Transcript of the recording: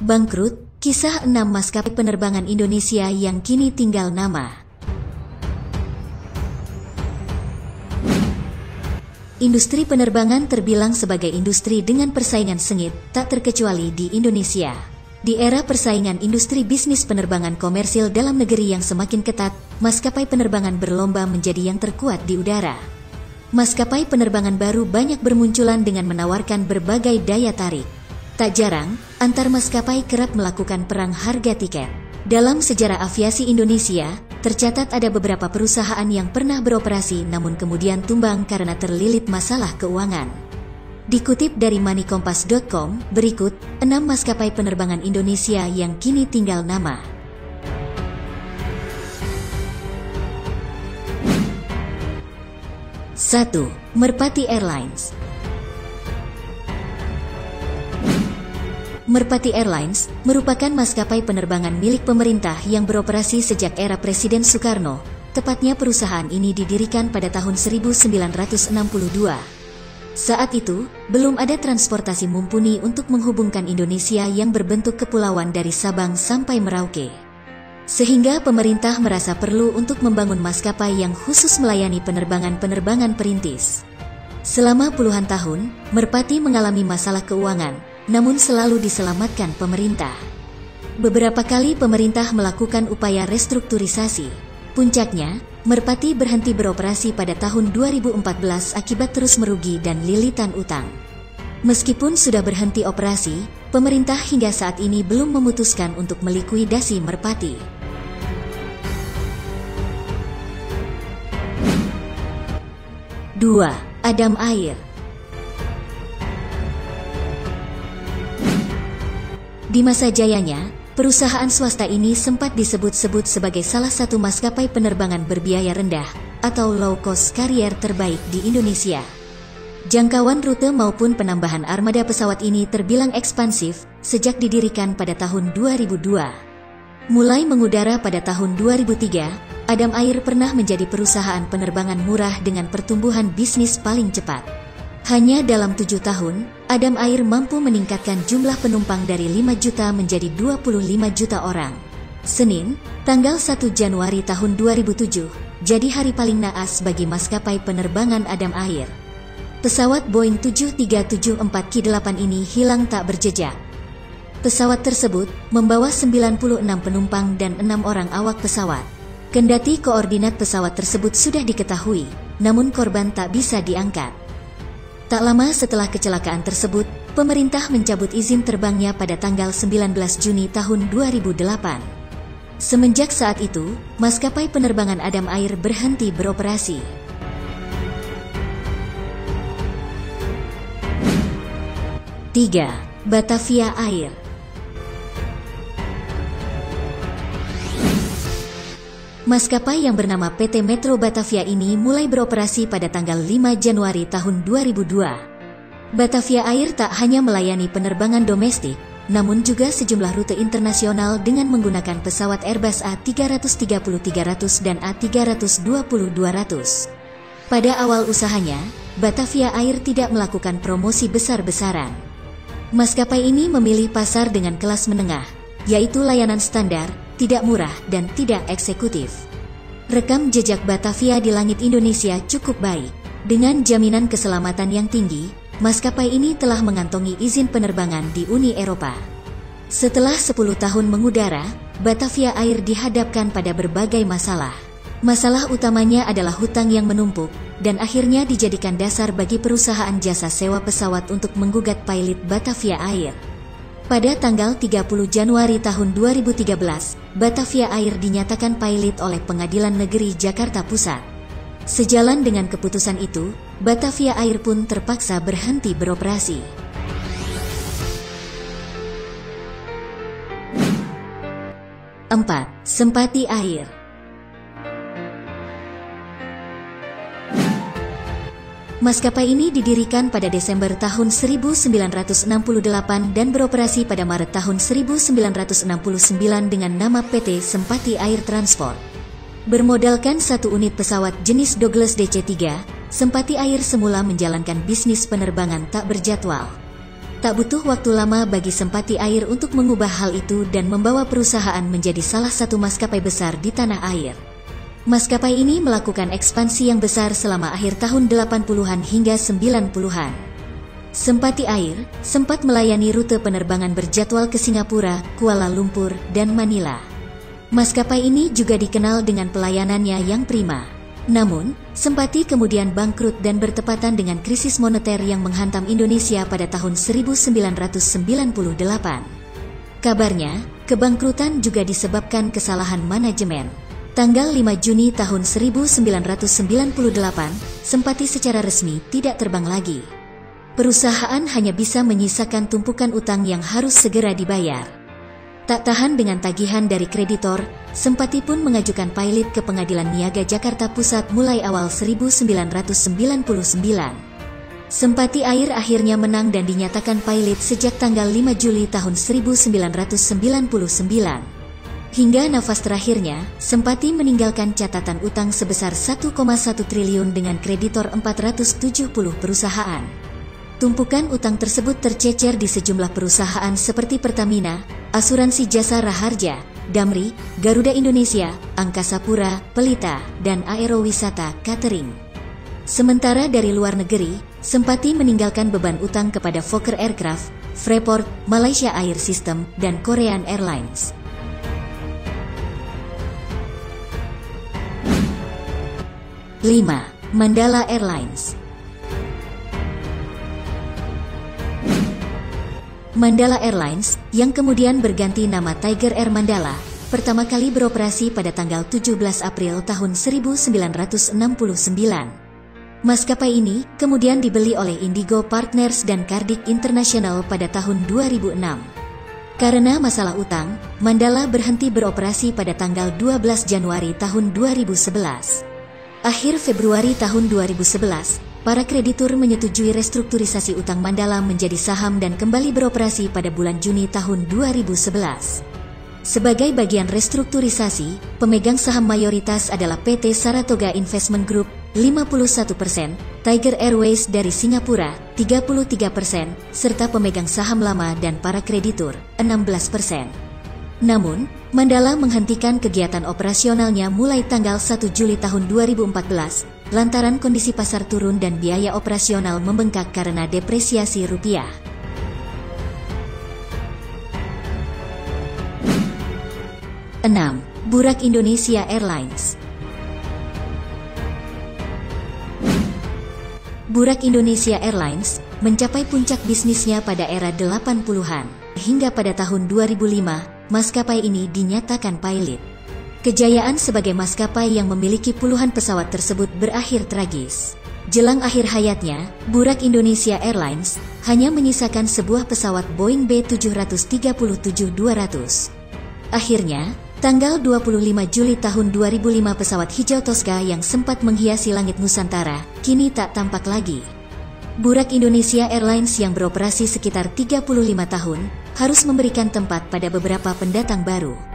Bangkrut, kisah 6 maskapai penerbangan Indonesia yang kini tinggal nama. Industri penerbangan terbilang sebagai industri dengan persaingan sengit, tak terkecuali di Indonesia. Di era persaingan industri bisnis penerbangan komersil dalam negeri yang semakin ketat, maskapai penerbangan berlomba menjadi yang terkuat di udara. Maskapai penerbangan baru banyak bermunculan dengan menawarkan berbagai daya tarik. Tak jarang, antar maskapai kerap melakukan perang harga tiket. Dalam sejarah aviasi Indonesia, tercatat ada beberapa perusahaan yang pernah beroperasi namun kemudian tumbang karena terlilit masalah keuangan. Dikutip dari moneykompas.com, berikut 6 maskapai penerbangan Indonesia yang kini tinggal nama. 1. Merpati Airlines. Merpati Airlines merupakan maskapai penerbangan milik pemerintah yang beroperasi sejak era Presiden Soekarno. Tepatnya perusahaan ini didirikan pada tahun 1962. Saat itu, belum ada transportasi mumpuni untuk menghubungkan Indonesia yang berbentuk kepulauan dari Sabang sampai Merauke. Sehingga pemerintah merasa perlu untuk membangun maskapai yang khusus melayani penerbangan-penerbangan perintis. Selama puluhan tahun, Merpati mengalami masalah keuangan, namun selalu diselamatkan pemerintah. Beberapa kali pemerintah melakukan upaya restrukturisasi. Puncaknya, Merpati berhenti beroperasi pada tahun 2014 akibat terus merugi dan lilitan utang. Meskipun sudah berhenti operasi, pemerintah hingga saat ini belum memutuskan untuk melikuidasi Merpati. 2. Adam Air. Di masa jayanya, perusahaan swasta ini sempat disebut-sebut sebagai salah satu maskapai penerbangan berbiaya rendah atau low-cost carrier terbaik di Indonesia. Jangkauan rute maupun penambahan armada pesawat ini terbilang ekspansif sejak didirikan pada tahun 2002. Mulai mengudara pada tahun 2003, Adam Air pernah menjadi perusahaan penerbangan murah dengan pertumbuhan bisnis paling cepat. Hanya dalam 7 tahun, Adam Air mampu meningkatkan jumlah penumpang dari 5 juta menjadi 25 juta orang. Senin, tanggal 1 Januari tahun 2007, jadi hari paling naas bagi maskapai penerbangan Adam Air. Pesawat Boeing 7374-8 ini hilang tak berjejak. Pesawat tersebut membawa 96 penumpang dan 6 orang awak pesawat. Kendati koordinat pesawat tersebut sudah diketahui, namun korban tak bisa diangkat. Tak lama setelah kecelakaan tersebut, pemerintah mencabut izin terbangnya pada tanggal 19 Juni tahun 2008. Semenjak saat itu, maskapai penerbangan Adam Air berhenti beroperasi. 3. Batavia Air. Maskapai yang bernama PT Metro Batavia ini mulai beroperasi pada tanggal 5 Januari tahun 2002. Batavia Air tak hanya melayani penerbangan domestik, namun juga sejumlah rute internasional dengan menggunakan pesawat Airbus A330-300 dan A320-200. Pada awal usahanya, Batavia Air tidak melakukan promosi besar-besaran. Maskapai ini memilih pasar dengan kelas menengah, yaitu layanan standar, tidak murah, dan tidak eksekutif. Rekam jejak Batavia di langit Indonesia cukup baik. Dengan jaminan keselamatan yang tinggi, maskapai ini telah mengantongi izin penerbangan di Uni Eropa. Setelah 10 tahun mengudara, Batavia Air dihadapkan pada berbagai masalah. Masalah utamanya adalah hutang yang menumpuk, dan akhirnya dijadikan dasar bagi perusahaan jasa sewa pesawat untuk menggugat pilot Batavia Air. Pada tanggal 30 Januari tahun 2013, Batavia Air dinyatakan pilot oleh Pengadilan Negeri Jakarta Pusat. Sejalan dengan keputusan itu, Batavia Air pun terpaksa berhenti beroperasi. 4. Sempati Air. Maskapai ini didirikan pada Desember tahun 1968 dan beroperasi pada Maret tahun 1969 dengan nama PT Sempati Air Transport. Bermodalkan 1 unit pesawat jenis Douglas DC-3, Sempati Air semula menjalankan bisnis penerbangan tak berjadwal. Tak butuh waktu lama bagi Sempati Air untuk mengubah hal itu dan membawa perusahaan menjadi salah satu maskapai besar di tanah air. Maskapai ini melakukan ekspansi yang besar selama akhir tahun 80-an hingga 90-an. Sempati Air sempat melayani rute penerbangan berjadwal ke Singapura, Kuala Lumpur, dan Manila. Maskapai ini juga dikenal dengan pelayanannya yang prima. Namun, Sempati kemudian bangkrut dan bertepatan dengan krisis moneter yang menghantam Indonesia pada tahun 1998. Kabarnya, kebangkrutan juga disebabkan kesalahan manajemen. Tanggal 5 Juni tahun 1998, Sempati secara resmi tidak terbang lagi. Perusahaan hanya bisa menyisakan tumpukan utang yang harus segera dibayar. Tak tahan dengan tagihan dari kreditor, Sempati pun mengajukan pilot ke Pengadilan Niaga Jakarta Pusat mulai awal 1999. Sempati Air akhirnya menang dan dinyatakan pilot sejak tanggal 5 Juli tahun 1999. Hingga nafas terakhirnya, Sempati meninggalkan catatan utang sebesar 1,1 triliun dengan kreditor 470 perusahaan. Tumpukan utang tersebut tercecer di sejumlah perusahaan seperti Pertamina, Asuransi Jasa Raharja, Damri, Garuda Indonesia, Angkasa Pura, Pelita, dan Aerowisata Catering. Sementara dari luar negeri, Sempati meninggalkan beban utang kepada Fokker Aircraft, Freeport, Malaysia Air System, dan Korean Airlines. Mandala Airlines. Mandala Airlines, yang kemudian berganti nama Tiger Air Mandala, pertama kali beroperasi pada tanggal 17 April tahun 1969. Maskapai ini kemudian dibeli oleh Indigo Partners dan Cardiff International pada tahun 2006. Karena masalah utang, Mandala berhenti beroperasi pada tanggal 12 Januari tahun 2011. Akhir Februari tahun 2011, para kreditur menyetujui restrukturisasi utang Mandala menjadi saham dan kembali beroperasi pada bulan Juni tahun 2011. Sebagai bagian restrukturisasi, pemegang saham mayoritas adalah PT Saratoga Investment Group 51%, Tiger Airways dari Singapura 33%, serta pemegang saham lama dan para kreditur 16%. Namun, Mandala menghentikan kegiatan operasionalnya mulai tanggal 1 Juli tahun 2014, lantaran kondisi pasar turun dan biaya operasional membengkak karena depresiasi rupiah. Burak Indonesia Airlines. Burak Indonesia Airlines mencapai puncak bisnisnya pada era 80-an. Hingga pada tahun 2005, maskapai ini dinyatakan pilot. Kejayaan sebagai maskapai yang memiliki puluhan pesawat tersebut berakhir tragis. Jelang akhir hayatnya, Burak Indonesia Airlines hanya menyisakan sebuah pesawat Boeing B737-200. Akhirnya, tanggal 25 Juli tahun 2005 pesawat hijau Tosca yang sempat menghiasi langit Nusantara, kini tak tampak lagi. Burak Indonesia Airlines yang beroperasi sekitar 35 tahun, harus memberikan tempat pada beberapa pendatang baru.